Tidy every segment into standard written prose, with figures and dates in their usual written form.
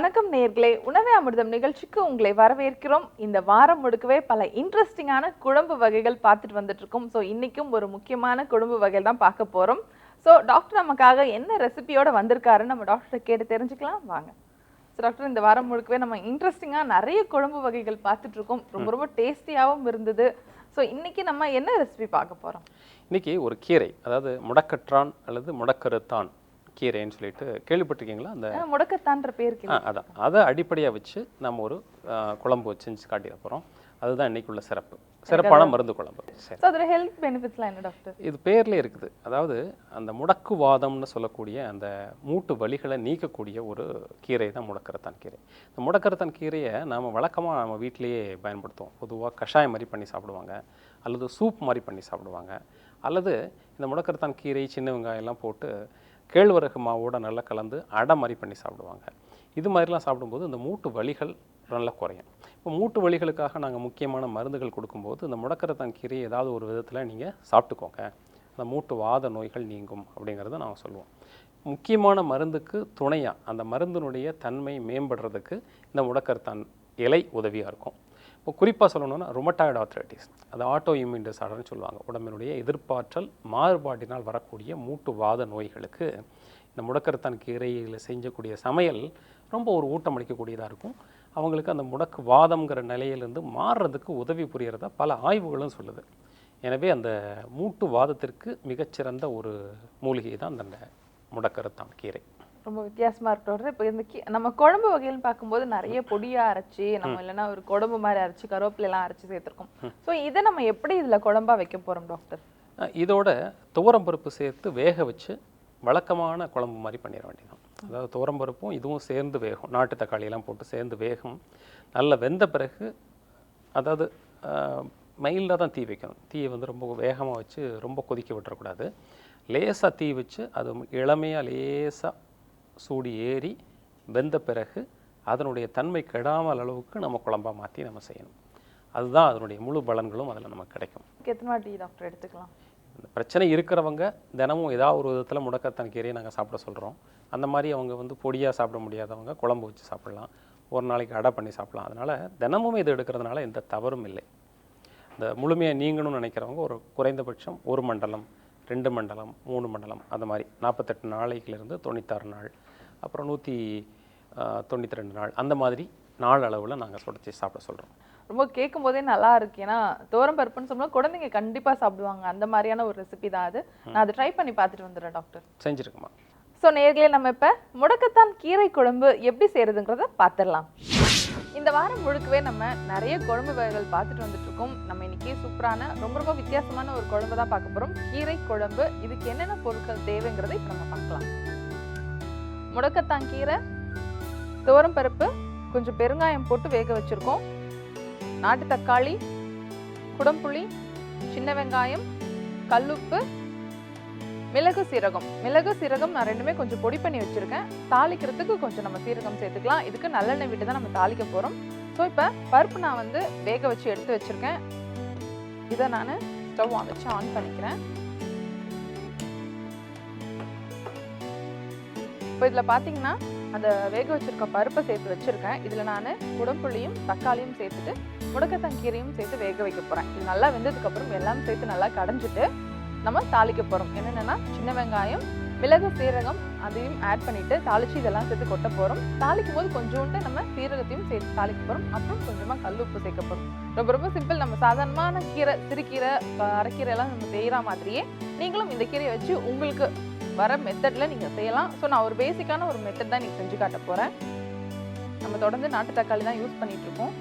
வணக்கம் நேயர்களே, உணவே அமிர்தம் நிகழ்ச்சிக்கு உங்களை வரவேற்கிறோம். இந்த வாரம் முழுக்கவே பல இன்ட்ரெஸ்டிங்கான குழம்பு வகைகள் பார்த்துட்டு வந்துட்டு இருக்கோம். ஸோ இன்னைக்கும் ஒரு முக்கியமான குழம்பு வகைகள் தான் பார்க்க போறோம். ஸோ டாக்டர் நமக்காக என்ன ரெசிபியோட வந்திருக்காருன்னு நம்ம டாக்டரை கேட்டு தெரிஞ்சுக்கலாம் வாங்க. ஸோ டாக்டர், இந்த வாரம் முழுக்கவே நம்ம இன்ட்ரெஸ்டிங்காக நிறைய குழம்பு வகைகள் பார்த்துட்டு இருக்கோம். ரொம்ப ரொம்ப டேஸ்டியாகவும் இருந்தது. ஸோ இன்னைக்கு நம்ம என்ன ரெசிபி பார்க்க போறோம்? இன்னைக்கு ஒரு கீரை, அதாவது முடக்கற்றான் அல்லது முடக்கருத்தான் கீரைன்னு சொல்லிட்டு கேள்விப்பட்டிருக்கீங்களா? அந்த முடக்கத்தான்ற பேர் அதான், அதை அடிப்படையாக வச்சு நம்ம ஒரு குழம்பு செஞ்சு காட்டிட போகிறோம். அதுதான் இன்னைக்கு உள்ள சிறப்பான மருந்து குழம்பு. சரி, அதோட ஹெல்த் பெனிஃபிட்ஸ்லாம் என்ன டாக்டர்? இது பேர்லேயே இருக்குது. அதாவது அந்த முடக்குவாதம்னு சொல்லக்கூடிய அந்த மூட்டு வலிகளை நீக்கக்கூடிய ஒரு கீரை தான் முடக்கரத்தான் கீரை. இந்த முடக்கரத்தான் கீரையை நாம் வழக்கமாக நம்ம வீட்டிலேயே பயன்படுத்துவோம். பொதுவாக கஷாயம் மாதிரி பண்ணி சாப்பிடுவாங்க, அல்லது சூப் மாதிரி பண்ணி சாப்பிடுவாங்க, அல்லது இந்த முடக்கரத்தான் கீரை சின்ன வெங்காயம் எல்லாம் போட்டு கேழ்வரகு மாவோட நல்லா கலந்து அடை மாதிரி பண்ணி சாப்பிடுவாங்க. இது மாதிரிலாம் சாப்பிடும்போது இந்த மூட்டு வலிகள் நல்லா குறையும். இப்போ மூட்டு வலிகளுக்காக நாங்கள் முக்கியமான மருந்துகள் கொடுக்கும்போது இந்த முடக்கரத்தான் கீரையை ஏதாவது ஒரு விதத்தில் நீங்கள் சாப்பிட்டுக்கோங்க, அந்த மூட்டு வாத நோய்கள் நீங்கும் அப்படிங்கிறத நாங்கள் சொல்லுவோம். முக்கியமான மருந்துக்கு துணையாக அந்த மருந்தினுடைய தன்மை மேம்படுறதுக்கு இந்த முடக்கரத்தான் இலை உதவியாக இருக்கும். இப்போ குறிப்பாக சொல்லணும்னா ருமட்டாய்டு ஆர்த்ரைட்டிஸ், அது ஆட்டோ இம்யூன் டிசார்டர்னு சொல்லுவாங்க. உடம்பினுடைய எதிர்ப்பாற்றல் மாறுபாட்டினால் வரக்கூடிய மூட்டு வாத நோய்களுக்கு இந்த முடக்கரத்தான் கீரையில் செஞ்சக்கூடிய சமையல் ரொம்ப ஒரு ஊட்டம் அளிக்கக்கூடியதாக இருக்கும். அவங்களுக்கு அந்த முடக்கு வாதம்ங்கிற நிலையிலேருந்து மாறுறதுக்கு உதவி புரியறதா பல ஆய்வுகளும் சொல்லுது. எனவே அந்த மூட்டு வாதத்திற்கு மிகச்சிறந்த ஒரு மூலிகை தான் அந்த முடக்கரத்தான் கீரை. ரொம்ப வித்தியாசமா இருக்கிறது. இப்போ இந்த நம்ம குழம்பு வகைன்னு பார்க்கும்போது நிறைய பொடியா அரைச்சி, நம்ம இல்லைன்னா ஒரு குழம்பு மாதிரி அரைச்சி கருவேப்பிலாம் அரைச்சி சேர்த்துருக்கோம். ஸோ இதை நம்ம எப்படி இதில் குழம்பா வைக்க போறோம் டாக்டர்? இதோட துவரம்பருப்பு சேர்த்து வேக வச்சு வழக்கமான குழம்பு மாதிரி பண்ணிட வேண்டியதான். அதாவது துவரம்பருப்பும் இதுவும் சேர்ந்து வேகும், நாட்டு தக்காளியெல்லாம் போட்டு சேர்ந்து வேகும். நல்லா வெந்த பிறகு, அதாவது மைல்டாக தான் தீ வைக்கணும். தீயை வந்து ரொம்ப வேகமாக வச்சு ரொம்ப கொதிக்க விட்டுறக்கூடாது. லேசாக தீ வச்சு அது இளமையாக லேசாக சூடி ஏறி வெந்த பிறகு அதனுடைய தன்மை கெடாமல் அளவுக்கு நம்ம குழம்பா மாற்றி நம்ம செய்யணும். அதுதான் அதனுடைய முழு பலன்களும் அதில் நமக்கு கிடைக்கும். எத்தனை வாட்டி டாக்டர் எடுத்துக்கலாம்? இந்த பிரச்சனை இருக்கிறவங்க தினமும் ஏதாவது ஒரு விதத்தில் முடக்கத்தான் கீரையை நாங்கள் சாப்பிட சொல்கிறோம். அந்த மாதிரி அவங்க வந்து பொடியாக சாப்பிட முடியாதவங்க குழம்பு வச்சு சாப்பிட்லாம், ஒரு நாளைக்கு அடை பண்ணி சாப்பிட்லாம். அதனால் தினமும் இது எடுக்கிறதுனால எந்த தவறும் இல்லை. இந்த முழுமையாக நீங்கணும்னு நினைக்கிறவங்க ஒரு குறைந்தபட்சம் 1 மண்டலம், 2 மண்டலம், 3 மண்டலம், அந்த மாதிரி 48 நாளைக்கிலிருந்து 96 நாள், அப்புறம் 192 நாள், அந்த மாதிரி நாள் அளவில் நாங்கள் சுடச்சி சாப்பிட சொல்கிறோம். ரொம்ப கேட்கும் போதே நல்லா இருக்கு. ஏன்னா தோரம் பருப்புன்னு சொன்னால் குழந்தைங்க கண்டிப்பாக சாப்பிடுவாங்க. அந்த மாதிரியான ஒரு ரெசிபி தான் அது. நான் அதை ட்ரை பண்ணி பார்த்துட்டு வந்துடுறேன் டாக்டர். செஞ்சுருக்குமா? ஸோ நேர்களே, நம்ம இப்போ முடக்கத்தான் கீரை குழம்பு எப்படி செய்யறதுங்கிறத பார்த்துடலாம். இந்த வாரம் முழுக்கவே நம்ம நிறைய குழம்பு வகைகள் பார்த்துட்டு வந்துட்டு இருக்கோம். நம்ம இன்னைக்கு சூப்பரான ரொம்ப ரொம்ப வித்தியாசமான ஒரு குழம்பு தான் பார்க்க போறோம், கீரை குழம்பு. இதுக்கு என்னென்ன பொருட்கள் தேவைங்கிறத இப்போ நம்ம பார்க்கலாம். முடக்கத்தான் கீரை, துவரம் பருப்பு, கொஞ்சம் பெருங்காயம் போட்டு வேக வச்சிருக்கோம், நாட்டு தக்காளி, குடம்புளி, சின்ன வெங்காயம், கல்லுப்பு, மிளகு சீரகம். மிளகு சீரகம் நான் ரெண்டுமே கொஞ்சம் பொடி பண்ணி வச்சிருக்கேன். தாளிக்கிறதுக்கு கொஞ்சம் நம்ம சீரகம் சேர்த்துக்கலாம். இதுக்கு நல்லெண்ணெய் விட்டு தான் நம்ம தாளிக்க போறோம். ஸோ இப்போ பருப்பு நான் வந்து வேக வச்சு எடுத்து வச்சிருக்கேன். இதை நான் ஸ்டவ் வச்சு ஆன் பண்ணிக்கிறேன். இப்போ இதில் பார்த்தீங்கன்னா அந்த வேக வச்சிருக்க பருப்பை சேர்த்து வச்சிருக்கேன். இதில் நான் குடம்புளியும் தக்காளியும் சேர்த்துட்டு முடக்கத்தான் கீரையும் சேர்த்து வேக வைக்க போகிறேன். இது நல்லா வெந்ததுக்கப்புறம் எல்லாம் சேர்த்து நல்லா கடைஞ்சிட்டு நம்ம தாளிக்க போகிறோம். என்னென்னா சின்ன வெங்காயம், மிளகு சீரகம் அதையும் ஆட் பண்ணிவிட்டு தாளித்து இதெல்லாம் சேர்த்து கொட்ட போகிறோம். தாளிக்கும் போது கொஞ்சோண்டு நம்ம சீரகத்தையும் சேர்த்து தாளிக்க போகிறோம். அப்புறம் கொஞ்சமாக கல் உப்பு சேர்க்க போகிறோம். ரொம்ப ரொம்ப சிம்பிள். நம்ம சாதாரணமான கீரை, சிறுகீரை, அரைக்கீரை எல்லாம் நம்ம செய்கிற மாதிரியே நீங்களும் இந்த கீரையை வச்சு உங்களுக்கு வர மெத்தடில் நீங்கள் செய்யலாம். ஸோ நான் ஒரு பேசிக்கான ஒரு மெத்தட் தான் நீங்கள் செஞ்சு காட்ட போகிறேன். நம்ம தொடர்ந்து நாட்டு தக்காளி தான் யூஸ் பண்ணிகிட்ருக்கோம்.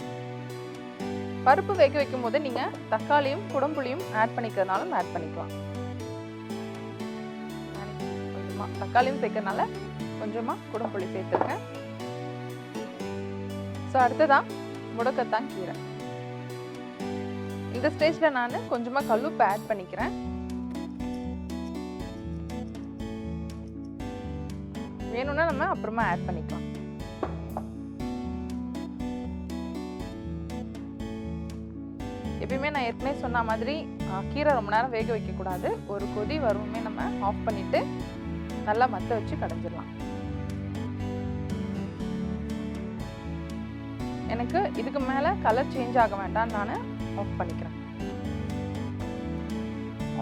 பருப்பு வேக வைக்கும் போது நீங்கள் தக்காளியும் குடம்புளியும் ஆட் பண்ணிக்கிறதுனாலும் ஆட் பண்ணிக்கலாம். கொஞ்சமாக தக்காளியும் சேர்க்கறதுனால கொஞ்சமாக குடம்புளி சேர்த்துருக்கேன். ஸோ அடுத்ததான் முடக்கத்தான் கீரை. இந்த ஸ்டேஜில் நான் கொஞ்சமாக கல்லுப்பு ஆட் பண்ணிக்கிறேன். வேணும்னா நம்ம அப்புறமா ஆட் பண்ணிக்கலாம். எப்பயுமே நான் ஏற்கனவே சொன்ன மாதிரி கீரை ரொம்ப நேரம் வேக வைக்கக்கூடாது. ஒரு கொதி வருமே நம்ம ஆஃப் பண்ணிட்டு நல்லா மத்த வச்சு கடைஞ்சிடலாம். எனக்கு இதுக்கு மேலே கலர் சேஞ்ச் ஆக வேண்டாம், நான் ஆஃப் பண்ணிக்கிறேன்.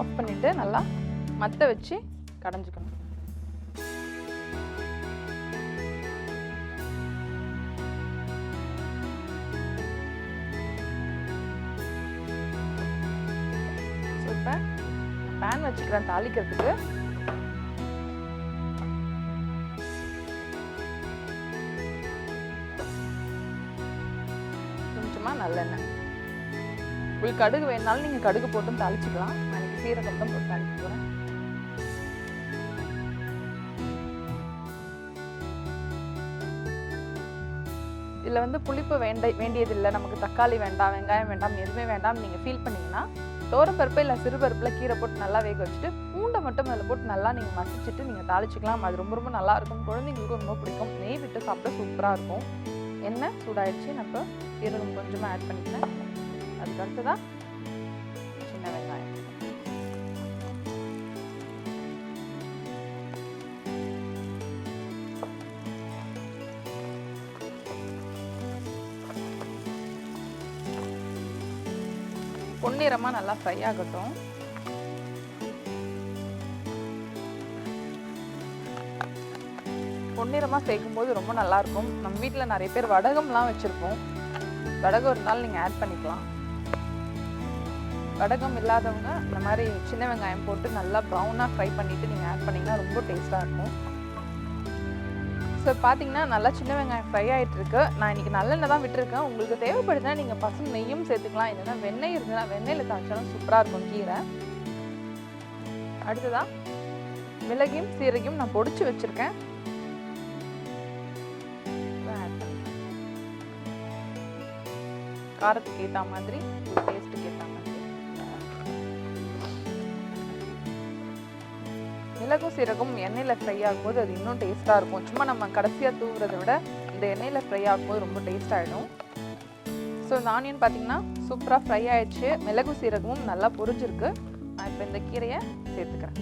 ஆஃப் பண்ணிவிட்டு நல்லா மத்த வச்சு கடைஞ்சிக்கணும். ஸோ இப்போ பேன் வச்சுக்கிறேன் தாளிக்கிறதுக்கு. கொஞ்சமாக நல்லெண்ணெய். உங்களுக்கு கடுகு வேணாலும் நீங்கள் கடுகு போட்டும் தாளிச்சிக்கலாம். நான் இன்னைக்கு சீரகம் தான் போட்டு தாளிக்க போகிறேன். இதில் வந்து புளிப்பு வேண்டியதில்லை, நமக்கு தக்காளி வேண்டாம், வெங்காயம் வேண்டாம், எதுவுமே வேண்டாம் நீங்கள் ஃபீல் பண்ணிங்கன்னா தோரம்பருப்பு இல்லை சிறுபருப்பில் கீரை போட்டு நல்லா வேக வச்சுட்டு பூண்டை மட்டும் அதில் போட்டு நல்லா நீங்கள் மசிச்சுட்டு நீங்கள் தாளிச்சிக்கலாம். அது ரொம்ப ரொம்ப நல்லாயிருக்கும், குழந்தைங்களுக்கும் ரொம்ப பிடிக்கும். நெய் விட்டு சாப்பிட சூப்பராக இருக்கும். எண்ணெய் சூடாயிடுச்சு, நான் இப்போ சீரகம் கொஞ்சமாக ஆட் பண்ணிக்கிறேன். அதுக்கு அடுத்ததான் சின்ன வெங்காயம். பொன்னிறமாக நல்லா ஃப்ரை ஆகட்டும். பொன்னிறமாக சேர்க்கும்போது ரொம்ப நல்லாயிருக்கும். நம்ம வீட்டில் நிறைய பேர் வடகம்லாம் வச்சுருப்போம். வடகம் இருந்தாலும் நீங்கள் ஆட் பண்ணிக்கலாம். வடகம் இல்லாதவங்க இந்த மாதிரி சின்ன வெங்காயம் போட்டு நல்லா ப்ரௌனாக ஃப்ரை பண்ணிவிட்டு நீங்கள் ஆட் பண்ணிங்கன்னா ரொம்ப டேஸ்ட்டாக இருக்கும். ஸோ பார்த்தீங்கன்னா நல்லா சின்ன வெங்காயம் ஃப்ரை ஆகிட்டு இருக்கு. நான் இன்றைக்கி நல்லெண்ணெய் தான் விட்டுருக்கேன். உங்களுக்கு தேவைப்படுதுன்னா நீங்கள் பசங்க நெய்யும் சேர்த்துக்கலாம். இல்லைன்னா வெண்ணெய் இருந்ததுன்னா வெண்ணெயில் தாய்ச்சாலும் சூப்பராக இருக்கும் கீரை. அடுத்ததான் மிளகையும் சீரகையும் நான் பொடிச்சு வச்சுருக்கேன். காரத்துக்கு ஏற்ற மாதிரி, டேஸ்ட்டுக்கு ஏற்ற மாதிரி. மிளகும் சீரகம் எண்ணெயில் ஃப்ரை ஆகும்போது அது இன்னும் டேஸ்ட்டாக இருக்கும். சும்மா நம்ம கடைசியாக தூவுறதை விட இந்த எண்ணெயில் ஃப்ரை ஆகும்போது ரொம்ப டேஸ்ட் ஆகிடும். ஸோ இந்த ஆனியன் பார்த்தீங்கன்னா சூப்பராக ஃப்ரை ஆயிடுச்சு. மிளகு சீரகமும் நல்லா பொரிஞ்சிருக்கு. நான் இப்போ இந்த கீரையை சேர்த்துக்கிறேன்.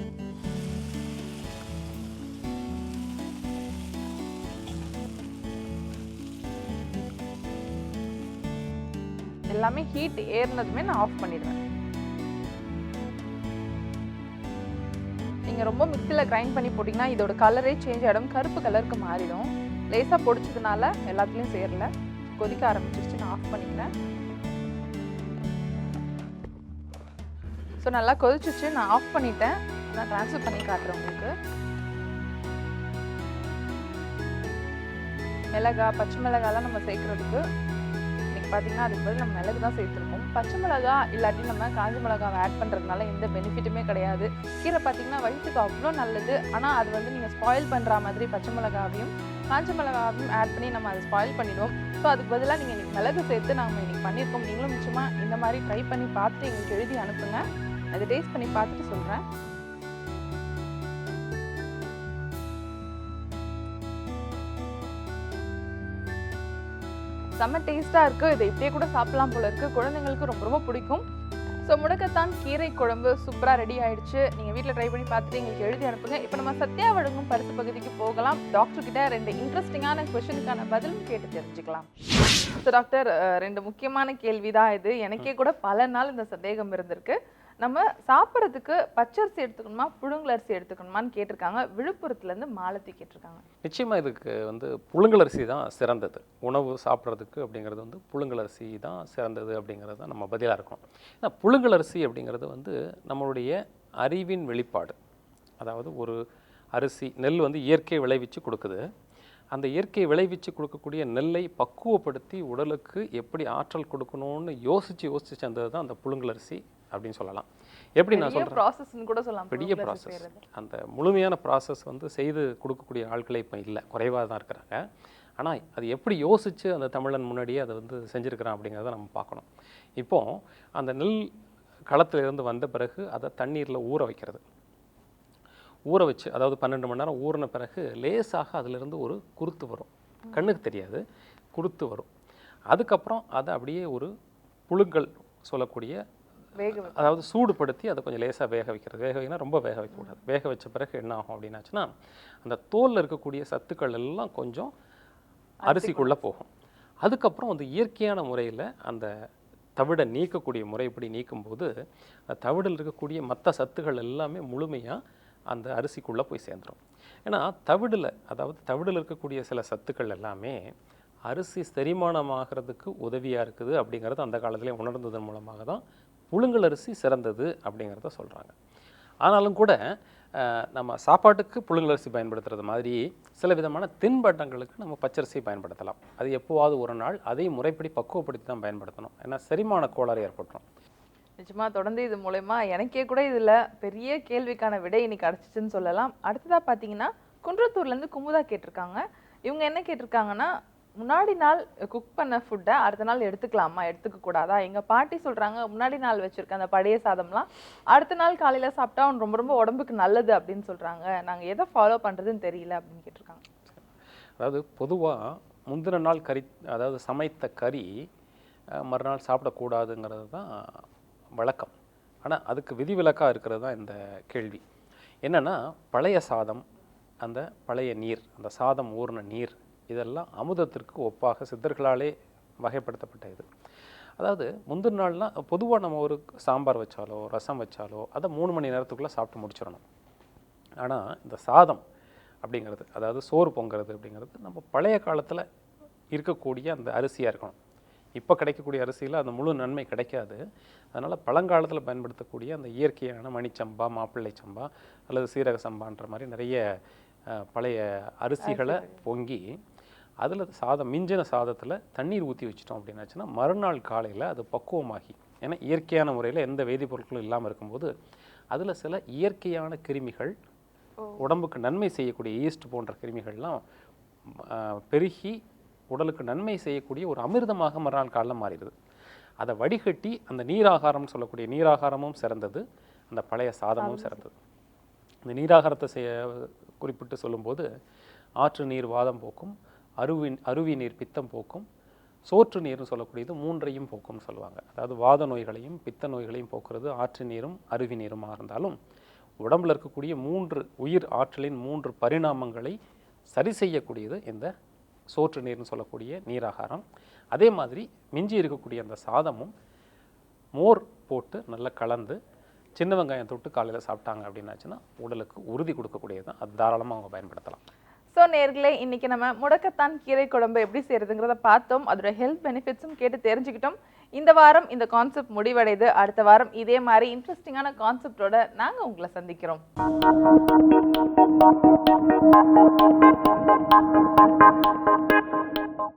எல்லாமே ஹீட் ஏறினதுமே நான் ஆஃப் பண்ணிடுவேன். நீங்கள் ரொம்ப மிக்சியில் கிரைண்ட் பண்ணி போட்டிங்கன்னா இதோட கலரே சேஞ்ச் ஆகிடும், கருப்பு கலருக்கு மாறிடும். லேசாக பொடிச்சதுனால எல்லாத்துலேயும் சேரல. கொதிக்க ஆரம்பிச்சிருச்சு, நான் ஆஃப் பண்ணிக்கிறேன். ஸோ நல்லா கொதிச்சிச்சு, நான் ஆஃப் பண்ணிட்டேன். நான் ட்ரான்ஸ்ஃபர் பண்ணி காட்டுறேன் உங்களுக்கு. மிளகா, பச்சை மிளகாலாம் நம்ம சேர்க்குறதுக்கு பார்த்தீங்கன்னா அதுக்கு பதில் நம்ம மிளகு தான் சேர்த்துருக்கோம். பச்சை மிளகா இல்லாட்டி நம்ம காஞ்ச மிளகாவை ஆட் பண்ணுறதுனால எந்த பெனிஃபிட்டுமே கிடையாது. கீரை பார்த்தீங்கன்னா வயிற்றுக்கு அவ்வளோ நல்லது. ஆனால் அது வந்து நீங்கள் ஸ்பாயில் பண்ணுற மாதிரி பச்சை மிளகாவையும் காஞ்ச மிளகாவையும் ஆட் பண்ணி நம்ம அதை ஸ்பாயில் பண்ணிடுவோம். ஸோ அதுக்கு பதிலாக நீங்கள் இன்றைக்கி மிளகு சேர்த்து நம்ம இன்றைக்கி பண்ணியிருக்கோம். நீங்களும் நிச்சயமாக இந்த மாதிரி ட்ரை பண்ணி பார்த்து எங்களுக்கு எழுதி அனுப்புங்க. அதை டேஸ்ட் பண்ணி பார்த்துட்டு சொல்கிறேன். செம்ம டேஸ்ட்டாக இருக்குது. இதை இப்படியே கூட சாப்பிடலாம் போல இருக்குது. குழந்தைங்களுக்கு ரொம்ப ரொம்ப பிடிக்கும். ஸோ முடக்கத்தான் கீரை குழம்பு சூப்பராக ரெடி ஆகிடுச்சு. நீங்கள் வீட்டில் ட்ரை பண்ணி பார்த்துட்டு எங்களுக்கு எழுதி அனுப்புங்க. இப்போ நம்ம சத்யா வழங்கும் பரிசு பகுதிக்கு போகலாம். டாக்டர் கிட்ட 2 இன்ட்ரெஸ்டிங்கான கொஸ்டினுக்கான பதிலும் கேட்டு தெரிஞ்சுக்கலாம். ஸோ டாக்டர், 2 முக்கியமான கேள்வி தான் இது. எனக்கே கூட பல நாள் இந்த சந்தேகம் இருந்திருக்கு. நம்ம சாப்பிட்றதுக்கு பச்சரிசி எடுத்துக்கணுமா புழுங்கலரிசி எடுத்துக்கணுமான்னு கேட்டிருக்காங்க. விழுப்புரத்துலேருந்து மாலத்தி கேட்டிருக்காங்க. நிச்சயமாக இதுக்கு வந்து புழுங்கலரிசி தான் சிறந்தது. உணவு சாப்பிட்றதுக்கு அப்படிங்கிறது வந்து புழுங்கலரிசி தான் சிறந்தது அப்படிங்கிறது தான் நம்ம பதிலாக இருக்கும். ஏன்னா புழுங்கலரிசி அப்படிங்கிறது வந்து நம்மளுடைய அறிவின் வெளிப்பாடு. அதாவது ஒரு அரிசி நெல் வந்து இயற்கை விளைவிச்சு கொடுக்குது. அந்த இயற்கை விளைவிச்சு கொடுக்கக்கூடிய நெல்லை பக்குவப்படுத்தி உடலுக்கு எப்படி ஆற்றல் கொடுக்கணும்னு யோசிச்சு வந்தது தான் அந்த புழுங்கலரிசி அப்படின்னு சொல்லலாம். எப்படி நான் சொல்கிறேன், ப்ராசஸ்ன்னு கூட சொல்லலாம். பெரிய ப்ராசஸ். அந்த முழுமையான ப்ராசஸ் வந்து செய்து கொடுக்கக்கூடிய ஆட்களே இப்போ இல்லை, குறைவாக தான் இருக்கிறாங்க. ஆனால் அது எப்படி யோசித்து அந்த தமிழன் முன்னாடியே அதை வந்து செஞ்சுருக்கிறான் அப்படிங்கிறத நம்ம பார்க்கணும். இப்போது அந்த நெல் களத்திலிருந்து வந்த பிறகு அதை தண்ணீரில் ஊற வைக்கிறது. ஊற வச்சு அதாவது 12 மணி நேரம் ஊறின பிறகு லேசாக அதிலிருந்து ஒரு குருத்து வரும். கண்ணுக்கு தெரியாது, குருத்து வரும். அதுக்கப்புறம் அதை அப்படியே ஒரு புழுங்கல் சொல்லக்கூடிய அதாவது சூடுபடுத்தி அதை கொஞ்சம் லேசாக வேக வைக்கிறது. வேக வைக்கினா ரொம்ப வேக வைக்கக்கூடாது. வேக வச்ச பிறகு என்ன ஆகும் அப்படின்னாச்சுன்னா அந்த தோலில் இருக்கக்கூடிய சத்துக்கள் எல்லாம் கொஞ்சம் அரிசிக்குள்ளே போகும். அதுக்கப்புறம் அந்த இயற்கையான முறையில் அந்த தவிடை நீக்கக்கூடிய முறைப்படி நீக்கும்போது அந்த தவிடில் இருக்கக்கூடிய மற்ற சத்துக்கள் எல்லாமே முழுமையாக அந்த அரிசிக்குள்ளே போய் சேர்ந்துடும். ஏன்னா தவிடில் இருக்கக்கூடிய சில சத்துக்கள் எல்லாமே அரிசி செரிமானமாகிறதுக்கு உதவியாக இருக்குது அப்படிங்கிறது அந்த காலத்திலே உணர்ந்ததன் மூலமாக தான் புழுங்கல் அரிசி சிறந்தது அப்படிங்கிறத சொல்கிறாங்க. ஆனாலும் கூட நம்ம சாப்பாட்டுக்கு புழுங்கல் அரிசி பயன்படுத்துறது மாதிரி சில விதமான தின்பண்டங்களுக்கு நம்ம பச்சரிசியை பயன்படுத்தலாம். அது எப்போவாவது ஒரு நாள் அதை முறைப்படி பக்குவப்படுத்தி தான் பயன்படுத்தணும். ஏன்னா செரிமான கோளாறு ஏற்பட்டுரும். நிஜமா தொடர்ந்து இது மூலயமா எனக்கே கூட இதில் பெரிய கேள்விக்கான விடை இன்னைக்கு கிடச்சிச்சுன்னு சொல்லலாம். அடுத்ததாக பார்த்தீங்கன்னா குன்றத்தூர்லேருந்து குமுதா கேட்டிருக்காங்க. இவங்க என்ன கேட்டிருக்காங்கன்னா, முன்னாடி நாள் குக் பண்ண ஃபுட்டை அடுத்த நாள் எடுத்துக்கலாமா, எடுத்துக்க கூடாதா? எங்கள் பாட்டி சொல்கிறாங்க, முன்னாடி நாள் வச்சுருக்க அந்த பழைய சாதம்லாம் அடுத்த நாள் காலையில் சாப்பிட்டா ரொம்ப ரொம்ப உடம்புக்கு நல்லது அப்படின்னு சொல்கிறாங்க. நாங்கள் எதை ஃபாலோ பண்ணுறதுன்னு தெரியல அப்படின்னு கேட்டிருக்காங்க. அதாவது பொதுவாக முந்தின நாள் சமைத்த கறி மறுநாள் சாப்பிடக்கூடாதுங்கிறது தான் வழக்கம். ஆனால் அதுக்கு விதிவிலக்காக இருக்கிறது தான் இந்த கேள்வி. என்னென்னா, பழைய சாதம், அந்த பழைய நீர், அந்த சாதம் ஊறின நீர், இதெல்லாம் அமுதத்திற்கு ஒப்பாக சித்தர்களாலே வகைப்படுத்தப்பட்ட இது. அதாவது முந்தின நாள்லாம் பொதுவாக நம்ம ஒரு சாம்பார் வச்சாலோ ரசம் வச்சாலோ அதை 3 மணி நேரத்துக்குள்ளே சாப்பிட்டு முடிச்சிடணும். ஆனால் இந்த சாதம் அப்படிங்கிறது, அதாவது சோறு பொங்குறது அப்படிங்கிறது, நம்ம பழைய காலத்தில் இருக்கக்கூடிய அந்த அரிசியாக இருக்கணும். இப்போ கிடைக்கக்கூடிய அரிசியில் அந்த முழு நன்மை கிடைக்காது. அதனால் பழங்காலத்தில் பயன்படுத்தக்கூடிய அந்த இயற்கையான மணிச்சம்பா, மாப்பிள்ளை சம்பா அல்லது சீரக சம்பான்ற மாதிரி நிறைய பழைய அரிசிகளை பொங்கி அதில் மிஞ்சின சாதத்தில் தண்ணீர் ஊற்றி வச்சிட்டோம் அப்படின்னாச்சுன்னா மறுநாள் காலையில் அது பக்குவமாகி, ஏன்னா இயற்கையான முறையில் எந்த வேதிப்பொருட்களும் இல்லாமல் இருக்கும்போது அதில் சில இயற்கையான கிருமிகள், உடம்புக்கு நன்மை செய்யக்கூடிய ஈஸ்ட் போன்ற கிருமிகள்லாம் பெருகி உடலுக்கு நன்மை செய்யக்கூடிய ஒரு அமிர்தமாக மறுநாள் காலையில் மாறிடுது. அதை வடிகட்டி அந்த நீராகாரம்னு சொல்லக்கூடிய நீராகாரமும் சிறந்தது, அந்த பழைய சாதமும் சிறந்தது. இந்த நீராகாரத்தை குறிப்பிட்டு சொல்லும்போது ஆற்று நீர் வாதம் போக்கும், அருவி நீர் பித்தம் போக்கும், சோற்று நீர்னு சொல்லக்கூடியது 3ஐயும் போக்கும்னு சொல்லுவாங்க. அதாவது வாத நோய்களையும் பித்த நோய்களையும் போக்குறது ஆற்று நீரும் அருவி நீருமாக இருந்தாலும், உடம்பில் இருக்கக்கூடிய 3 உயிர் ஆற்றலின் 3 பரிணாமங்களை சரி செய்யக்கூடியது இந்த சோற்று நீர்னு சொல்லக்கூடிய நீராகாரம். அதே மாதிரி மிஞ்சி இருக்கக்கூடிய அந்த சாதமும் மோர் போட்டு நல்லா கலந்து சின்ன வெங்காயம் தொட்டு காலையில் சாப்பிட்டாங்க அப்படின்னாச்சுன்னா உடலுக்கு உறுதி கொடுக்கக்கூடியது தான். அது தாராளமாக அவங்க பயன்படுத்தலாம். ஸோ நேர்களே, இன்னைக்கு நம்ம முடக்கத்தான் கீரை குழம்பு எப்படி செய்யறதுங்கிறத பார்த்தோம். அதோட ஹெல்த் பெனிஃபிட்ஸும் கேட்டு தெரிஞ்சுக்கிட்டோம். இந்த வாரம் இந்த கான்செப்ட் முடிவடைது. அடுத்த வாரம் இதே மாதிரி இன்ட்ரெஸ்டிங்கான கான்செப்டோட நாங்கள் உங்களை சந்திக்கிறோம்.